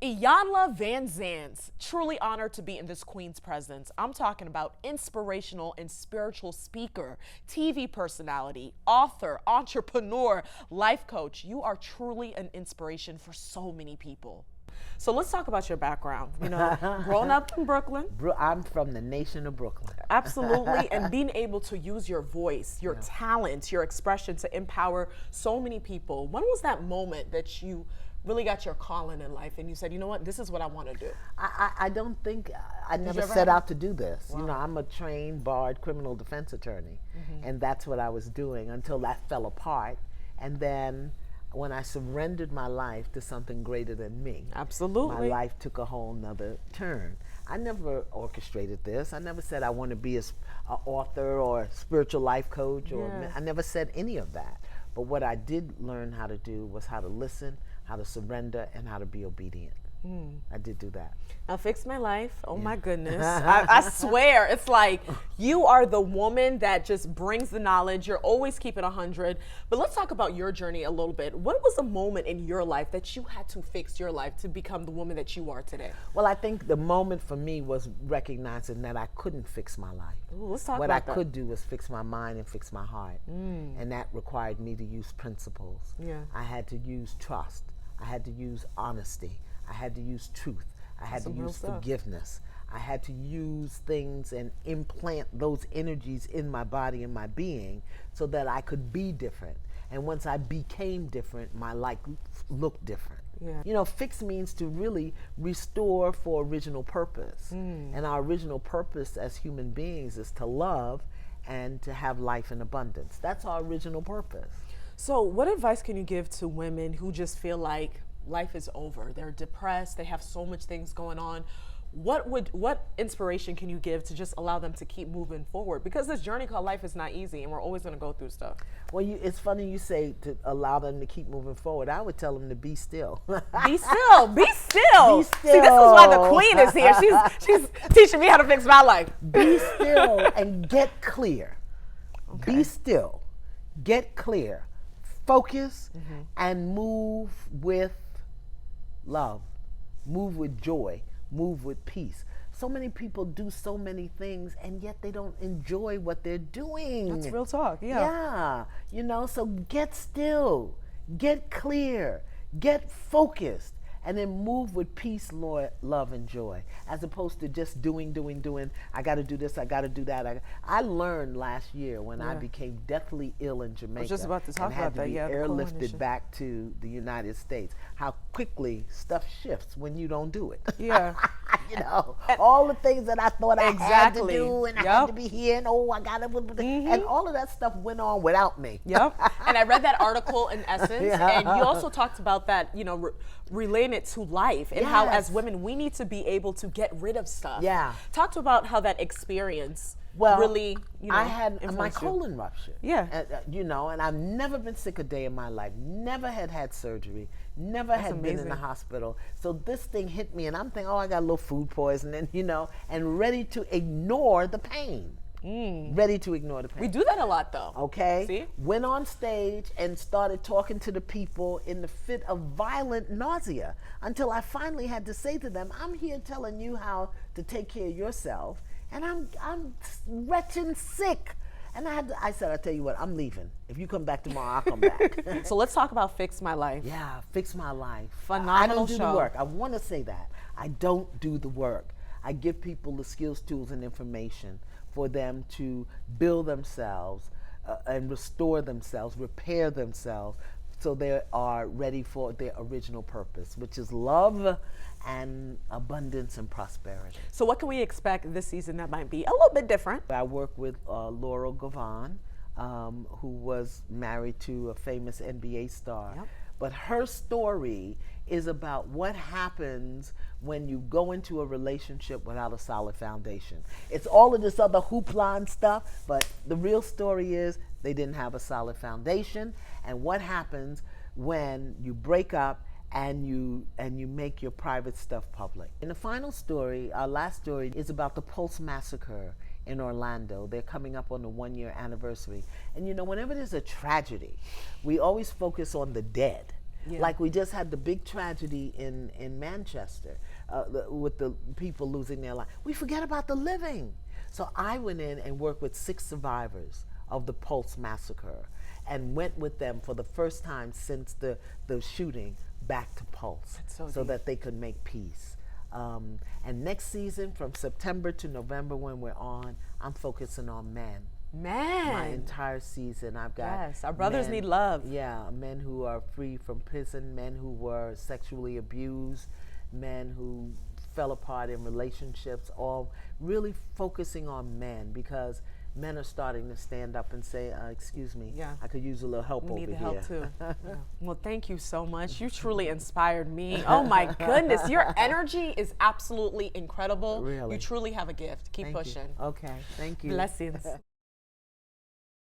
Iyanla Vanzant, truly honored to be in this queen's presence. I'm talking about inspirational and spiritual speaker, TV personality, author, entrepreneur, life coach. You are truly an inspiration for so many people. So let's talk about your background. You know, growing up in Brooklyn. I'm from the nation of Brooklyn. Absolutely, and being able to use your voice, your talent, your expression to empower so many people. When was that moment that you really got your calling in life and you said, you know what, this is what I want to do? I don't think, I never ever set have- out to do this. You know, I'm a trained, barred criminal defense attorney, and that's what I was doing until that fell apart. And then when I surrendered my life to something greater than me, Absolutely. my life took a whole nother turn. I never orchestrated this. I never said I want to be an author or a spiritual life coach, or I never said any of that. But what I did learn how to do was how to listen, how to surrender, and how to be obedient. I did do that. Now, Fix My Life, oh my goodness. I swear, it's like you are the woman that just brings the knowledge. You're always keeping 100. But let's talk about your journey a little bit. What was a moment in your life that you had to fix your life to become the woman that you are today? Well, I think the moment for me was recognizing that I couldn't fix my life. Ooh, let's talk What about I that. could do was fix my mind and fix my heart. And that required me to use principles. Yeah. I had to use trust. I had to use honesty. I had to use truth. I had to Some real use stuff. forgiveness. I had to use things and implant those energies in my body and my being so that I could be different. And once I became different, my life looked different. Yeah. You know, fix means to really restore for original purpose. And our original purpose as human beings is to love and to have life in abundance. That's our original purpose. So what advice can you give to women who just feel like life is over? They're depressed, they have so much things going on. What inspiration can you give to just allow them to keep moving forward? Because this journey called life is not easy and we're always gonna go through stuff. Well, it's funny you say to allow them to keep moving forward. I would tell them to be still. Be still, be still. Be See, this is why the still. queen is here. She's teaching me how to fix my life. Be still and get clear. Be still, get clear, focus, and move with love, move with joy, move with peace. So many people do so many things and yet they don't enjoy what they're doing. That's real talk, yeah. Yeah, you know, so get still, get clear, get focused, and then move with peace, love, and joy, as opposed to just doing. I got to do this, I got to do that. I learned last year when I became deathly ill in Jamaica just about to talk and had about to that, be yeah, the airlifted coalition. back to the United States, how quickly stuff shifts when you don't do it. Yeah. You know, all the things that I thought I had to Exactly. do, and I Yep. had to be here, and I got to, and all of that stuff went on without me. Yep. And I read that article in Essence, Yeah. and you also talked about that, you know, relating it to life and how as Yes. women we need to be able to get rid of stuff. Yeah. Talk about how that experience Well, really, you know, I had my influenced you. colon ruptured. Yeah. You know, and I've never been sick a day in my life. Never had surgery. Never had been in amazing. the hospital. So this thing hit me, and I'm thinking, oh, I got a little food poisoning, you know, and ready to ignore the pain. Ready to ignore the pain. We do that a lot though. Okay. See? Went on stage and started talking to the people in the fit of violent nausea until I finally had to say to them, I'm here telling you how to take care of yourself, and I'm wretched sick. And I said, I tell you what, I'm leaving. If you come back tomorrow, I'll come back. So let's talk about Fix My Life. Yeah, fix my life. Phenomenal I don't do show. the work. I want to say that. I don't do the work. I give people the skills, tools, and information for them to build themselves and restore themselves, repair themselves, so they are ready for their original purpose, which is love and abundance and prosperity. So what can we expect this season that might be a little bit different? I work with Laurel Gavon, who was married to a famous NBA star. Yep. But her story is about what happens when you go into a relationship without a solid foundation. It's all of this other hoopla and stuff, but the real story is they didn't have a solid foundation, and what happens when you break up and you make your private stuff public. And the final story, our last story, is about the Pulse Massacre in Orlando. They're coming up on the 1-year anniversary. And you know, whenever there's a tragedy, we always focus on the dead. Yeah. Like we just had the big tragedy in Manchester with the people losing their life. We forget about the living. So I went in and worked with 6 survivors of the Pulse massacre and went with them for the first time since the shooting back to Pulse so that they could make peace. And next season, from September to November when we're on, I'm focusing on men. My entire season, I've got yes, our brothers men, need love. Yeah, men who are free from prison, men who were sexually abused, men who fell apart in relationships, all really focusing on men because men are starting to stand up and say, excuse me, I could use a little help over here. We need the help too. Well, thank you so much. You truly inspired me. Oh my goodness, your energy is absolutely incredible. Really? You truly have a gift. Keep pushing. Okay, thank you. Blessings.